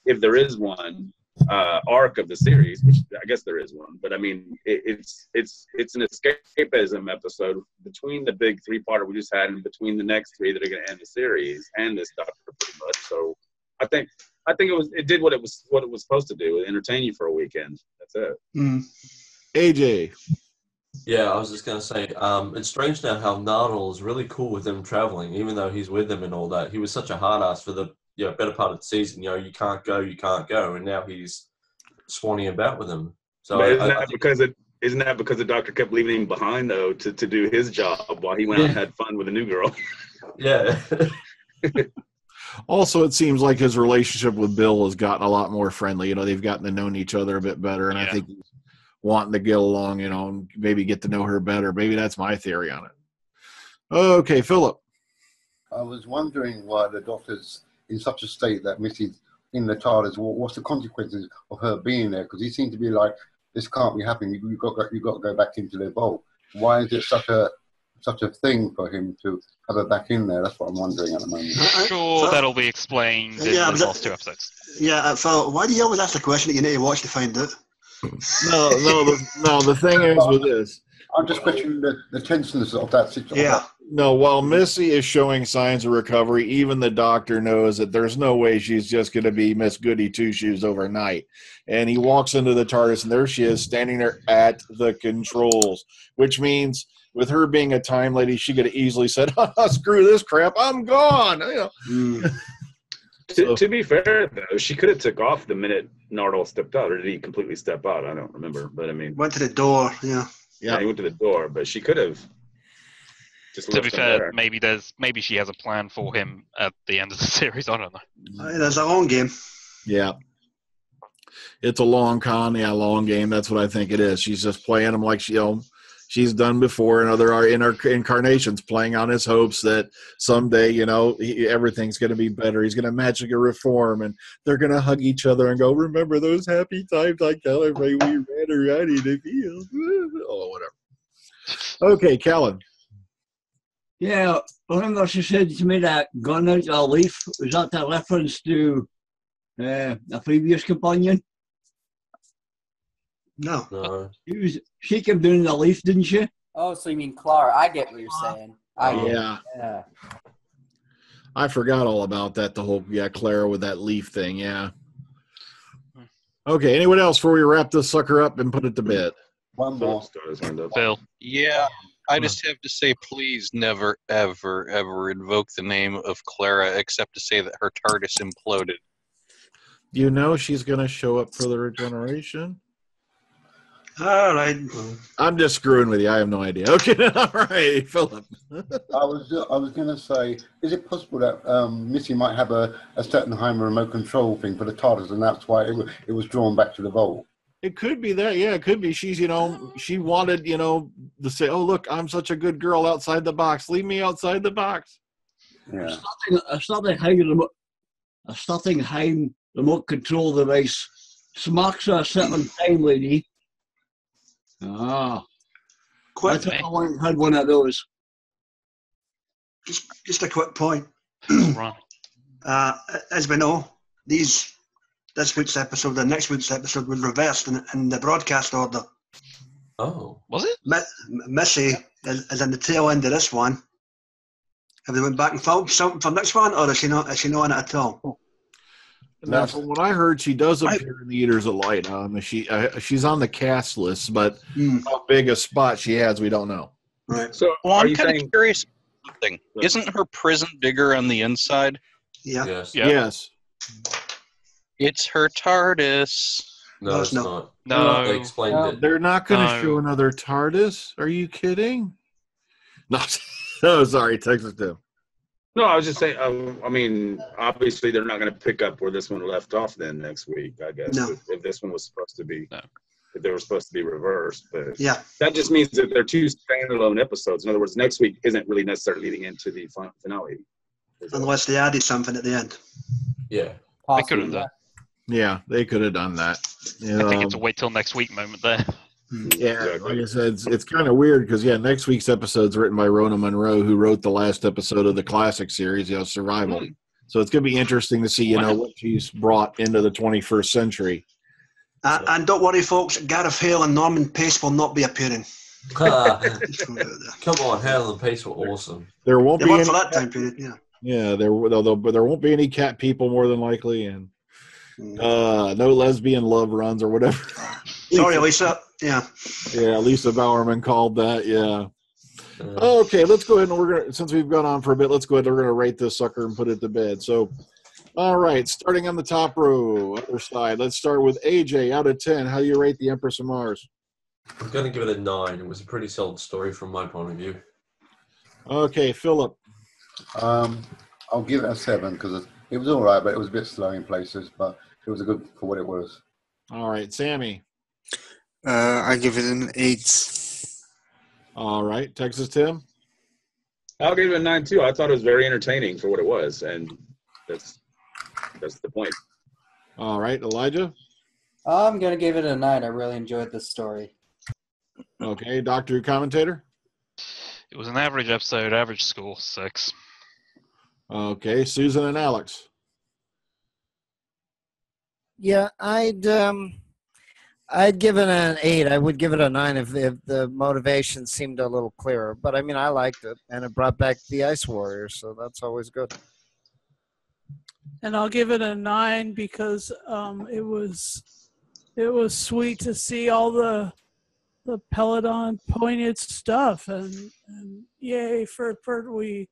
if there is one, arc of the series, which I guess there is one. But, it's an escapism episode between the big 3-parter we just had and between the next 3 that are going to end the series and this Doctor pretty much. So, I think it did what it was supposed to do, entertain you for a weekend. That's it. AJ. Yeah, I was just going to say, it's strange now how Nardal is really cool with them traveling, even though he's with them and all that. He was such a hard ass for the better part of the season. You can't go, and now he's swanning about with them. So but isn't that because Isn't that because the doctor kept leaving him behind, though, to do his job while he went out and had fun with a new girl? Yeah. Also, it seems like his relationship with Bill has gotten a lot more friendly. You know, they've gotten to know each other a bit better, and I think he's wanting to get along, you know, and maybe get to know her better. Maybe that's my theory on it. Okay, Philip. I was wondering why the doctor's in such a state that Missy's in the TARDIS. What's the consequences of her being there? Because he seemed to be like, this can't be happening. You've got to go back into the vault. Why is it such a thing for him to have her back in there? That's what I'm wondering at the moment. Sure, that'll be explained in the last 2 episodes. Yeah, Phil, why do you always ask the question that you need to watch to find out? No. The thing is with this, I'm just questioning the tenseness of that situation. Yeah. No, while Missy is showing signs of recovery, even the doctor knows that there's no way she's just going to be Miss Goody Two-Shoes overnight. And he walks into the TARDIS, and there she is standing there at the controls, which means with her being a time lady, she could have easily said, screw this crap, I'm gone. You know. To be fair, though, she could have took off the minute Nardole stepped out, or did he completely step out? I don't remember, but I mean, went to the door. Yeah, he went to the door, but she could have. Just to be fair, maybe she has a plan for him at the end of the series. I don't know. There's a long game. Yeah, it's a long long game. That's what I think it is. She's just playing him like she's done before in other incarnations, playing on his hopes that someday, everything's going to be better. He's going to magically reform, and they're going to hug each other and go, remember those happy times I tell everybody we ran around in the field. Oh, whatever. Okay, Callan. Yeah, I remember she said to me that gone out a leaf. Was that a reference to a previous companion? No. She kept doing the leaf, didn't she? Oh, so you mean Clara. I get what you're saying. Yeah. I forgot all about that, the whole, Clara with that leaf thing, yeah. Okay, anyone else before we wrap this sucker up and put it to bed? One more. Phil. Yeah, I just have to say, please never, ever, ever invoke the name of Clara except to say that her TARDIS imploded. You know she's going to show up for the regeneration? All right. I'm just screwing with you. I have no idea. Okay, all right, Philip. I was going to say, is it possible that Missy might have a Stettenheimer remote control thing for the TARDIS, and that's why it was drawn back to the vault? It could be that, yeah. It could be she's, she wanted, to say, oh, look, I'm such a good girl outside the box. Leave me outside the box. Yeah. A Stettenheim remote control device smacks a certain time lady. Quick. I had one of those. Just a quick point. Right. As we know, this week's episode and next week's episode was reversed in the broadcast order. Oh, was it? Missy is in the tail end of this one. Have they went back and filmed something for next one, or is she not in it at all? Now, from what I heard, she does appear in the Eaters of Light. She's on the cast list, but how big a spot she has, we don't know. Right. So, I'm kind of curious. Something. Isn't her prison bigger on the inside? Yeah. Yes. It's her TARDIS. No, it's not. No. They explained it. They're not going to show another TARDIS? Are you kidding? No. Oh, sorry. Texas too. No, I was just saying, I mean, obviously they're not going to pick up where this one left off then next week, I guess, if this one was supposed to be, if they were supposed to be reversed. But that just means that they're two standalone episodes. In other words, next week isn't really necessarily leading into the finale. Unless they added something at the end. Yeah. They could have done. Yeah, they could have done that. I think it's a wait till next week moment there. Yeah, like I said, it's kind of weird because, next week's episode's written by Rona Munro, who wrote the last episode of the classic series, Survival. So it's going to be interesting to see, what she's brought into the 21st century. And don't worry, folks, Gareth Hale and Norman Pace will not be appearing. Come on, Hale and Pace were awesome. There won't be any for that time period, Yeah, there won't be any cat people more than likely, and no lesbian love runs or whatever. Sorry, Lisa. Yeah, Lisa Bowerman called that. Yeah. Okay, let's go ahead and since we've gone on for a bit, let's go ahead and we're gonna rate this sucker and put it to bed. So, all right, starting on the top row, other side. Let's start with AJ out of 10. How do you rate the Empress of Mars? I'm going to give it a 9. It was a pretty solid story from my point of view. Okay, Philip. I'll give it a 7 because it was all right, but it was a bit slow in places, but it was good for what it was. All right, Sammy. I give it an 8. All right, Texas Tim. I'll give it a 9 too. I thought it was very entertaining for what it was, and that's the point. All right, Elijah. I'm gonna give it a 9. I really enjoyed this story. Okay, Doctor Who commentator. It was an average episode, average score, 6. Okay, Susan and Alex. Yeah, I'd give it an 8. I would give it a 9 if the motivation seemed a little clearer. But I mean, I liked it, and it brought back the Ice Warriors, so that's always good. And I'll give it a 9 because it was sweet to see all the Peladon pointed stuff, and yay for Pertwee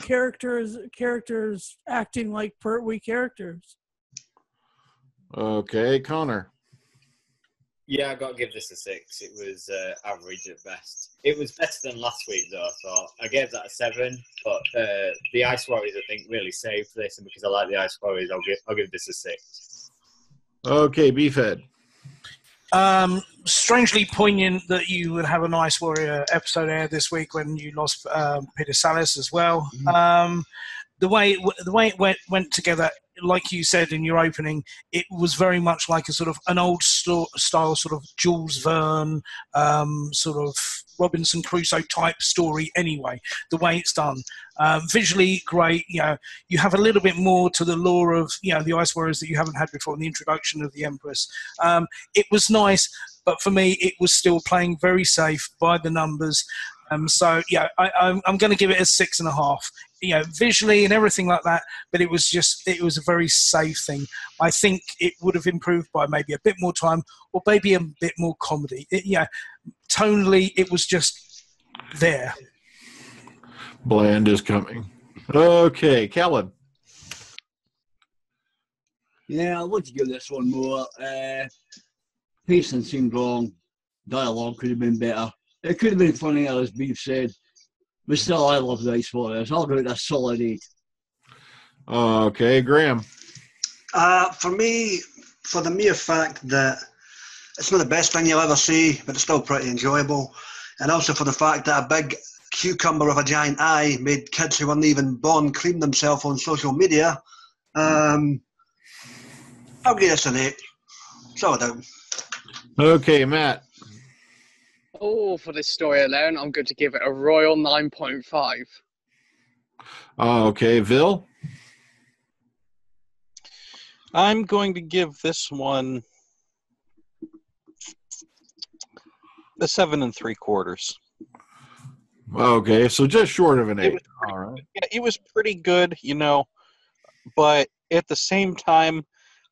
characters acting like Pertwee characters. Okay, Connor. Yeah, I got to give this a 6. It was average at best. It was better than last week, though, I thought. I gave that a 7, but the Ice Warriors, I think, really saved this, and because I like the Ice Warriors, I'll give this a 6. Okay, Beefhead. Strangely poignant that you would have a Nice Warrior episode air this week when you lost Peter Salis as well. The way it went together, like you said in your opening, it was very much like a sort of an old style sort of Jules Verne, sort of Robinson Crusoe type story anyway, the way it's done. Visually great, you have a little bit more to the lore of, the Ice Warriors that you haven't had before in the introduction of the Empress. It was nice, but for me, it was still playing very safe by the numbers. I'm going to give it a 6.5. Visually and everything like that, but it was a very safe thing. I think it would have improved by maybe a bit more time or maybe a bit more comedy. Tonally, it was just there. Bland is coming. Okay, Kellen. Yeah, I'd like to give this one more. Pacing seemed wrong. Dialogue could have been better. It could have been funnier, as Beef said. But still, I love the Ice Warriors. I'll give it a solid 8. Okay, Graham. For me, for the mere fact that it's not the best thing you'll ever see, but it's still pretty enjoyable. And also for the fact that a big cucumber with a giant eye made kids who weren't even born cream themselves on social media. I'll give this an 8. Solid out. Okay, Matt. Oh, for this story alone, I'm going to give it a royal 9.5. Okay, Vil. I'm going to give this one a 7 3/4. Okay, so just short of an 8. All right. Yeah, it was pretty good, but at the same time,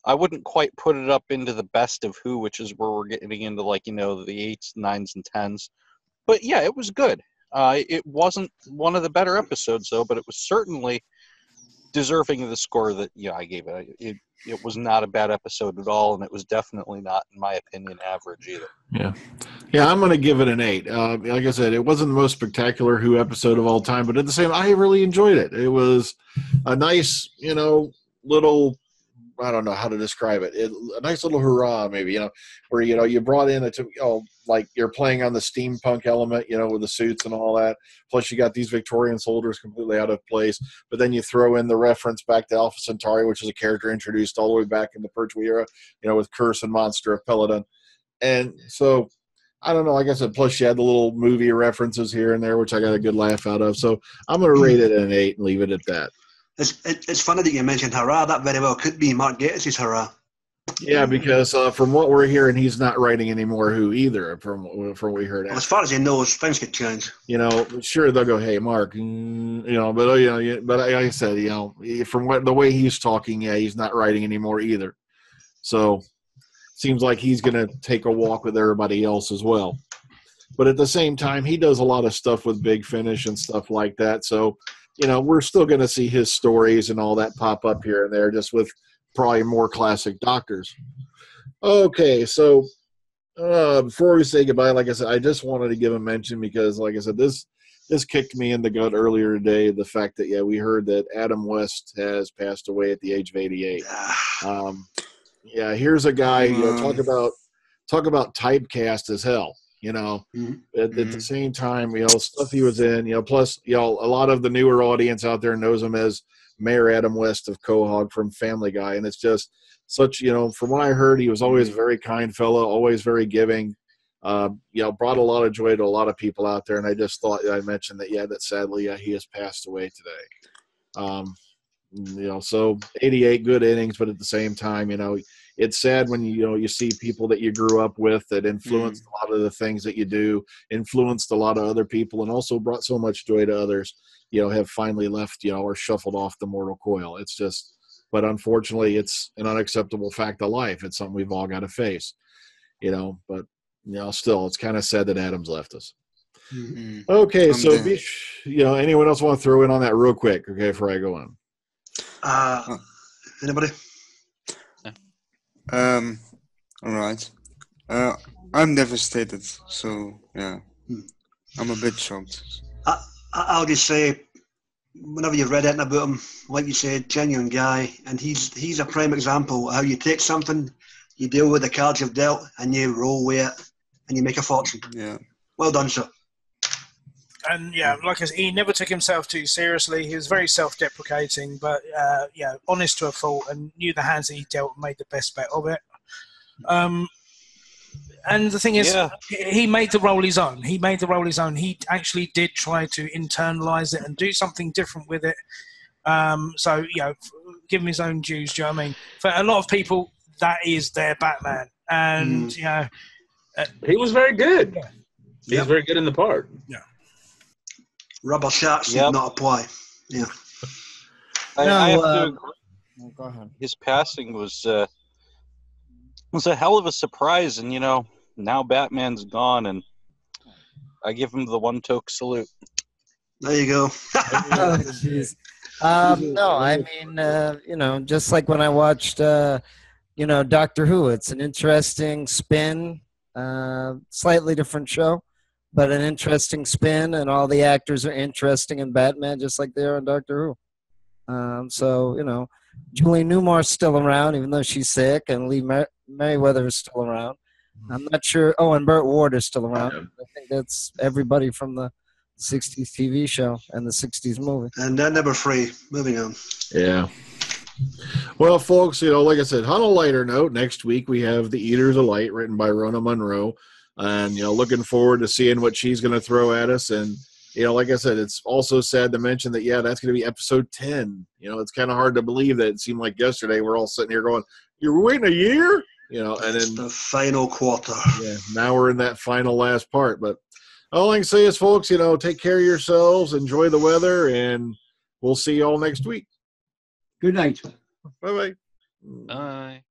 I wouldn't quite put it up into the best of Who, which is where we're getting into, the 8s, 9s, and 10s. But yeah, it was good. It wasn't one of the better episodes, though, but it was certainly deserving of the score that I gave it. It was not a bad episode at all, and it was definitely not, in my opinion, average either. Yeah, I'm going to give it an 8. Like I said, it wasn't the most spectacular Who episode of all time, but at the same time, I really enjoyed it. It was a nice, little, I don't know how to describe it. A nice little hurrah, maybe, where, you brought in like you're playing on the steampunk element, with the suits and all that. Plus you got these Victorian soldiers completely out of place. But then you throw in the reference back to Alpha Centauri, which is a character introduced all the way back in the Pertwee era, with Curse and Monster of Peladon. And so, I don't know, like I said, plus you had the little movie references here and there, which I got a good laugh out of. So I'm going to rate it an 8 and leave it at that. It's funny that you mentioned hurrah. That very well could be Mark Gatiss' hurrah. Yeah, because from what we're hearing, he's not writing anymore Who either. From what we heard, well, as far as he knows, things could change. Sure they'll go, hey Mark, but like I said, from the way he's talking, he's not writing anymore either. So seems like he's going to take a walk with everybody else as well. But at the same time, he does a lot of stuff with Big Finish and stuff like that. So. We're still going to see his stories and all that pop up here and there, just with probably more classic doctors. Okay, so Before we say goodbye, like I said, I just wanted to give a mention because, like I said, this kicked me in the gut earlier today. The fact that we heard that Adam West has passed away at the age of 88. Here's a guy. Talk about typecast as hell. At the same time, stuff he was in. Plus, a lot of the newer audience out there knows him as Mayor Adam West of Quahog from Family Guy, and it's just such, from what I heard, he was always a very kind fellow, always very giving, brought a lot of joy to a lot of people out there. And I just thought I'd mention that, that sadly, he has passed away today. So 88 good innings, but at the same time, it's sad when you see people that you grew up with that influenced a lot of the things that you do, influenced a lot of other people, and also brought so much joy to others, have finally left, or shuffled off the mortal coil. It's just, but unfortunately, it's an unacceptable fact of life. It's something we've all got to face, but, still, it's kind of sad that Adam's left us. Okay, so, anyone else want to throw in on that real quick, okay, before I go on? Anybody? All right. I'm devastated, so, yeah. I'm a bit shocked. I'll just say, whenever you've read anything about him, like you said, genuine guy, and he's a prime example of how you take something, you deal with the cards you've dealt, and you roll with it, and you make a fortune. Yeah. Well done, sir. And like I said, he never took himself too seriously. He was very self-deprecating, but honest to a fault, and knew the hands that he dealt and made the best bet of it. And the thing is, he made the role his own. He actually did try to internalize it and do something different with it. So, give him his own dues, do you know what I mean? For a lot of people, that is their Batman. And, he was very good. Yeah. He's very good in the part. Yeah. Rubber shots did not apply. Yeah. I have to agree. Go ahead. His passing was a hell of a surprise, and now Batman's gone, and I give him the one toke salute. There you go. Oh, jeez. No, I mean, just like when I watched, Doctor Who, it's an interesting spin, slightly different show, but an interesting spin, and all the actors are interesting in Batman, just like they are in Doctor Who. So, Julie Newmar's still around, even though she's sick, and Lee Merriweather is still around. I'm not sure. Oh, and Burt Ward is still around. I think that's everybody from the 60s TV show and the 60s movie. And they're never free. Moving on. Yeah. Well, folks, like I said, on a lighter note, next week we have The Eaters of Light, written by Rona Munro. And, looking forward to seeing what she's going to throw at us. And, like I said, it's also sad to mention that, that's going to be episode 10. It's kind of hard to believe that it seemed like yesterday we're all sitting here going, you're waiting a year? And it's then the final quarter. Yeah, now we're in that final last part. But all I can say is, folks, take care of yourselves, enjoy the weather, and we'll see you all next week. Good night. Bye-bye. Bye.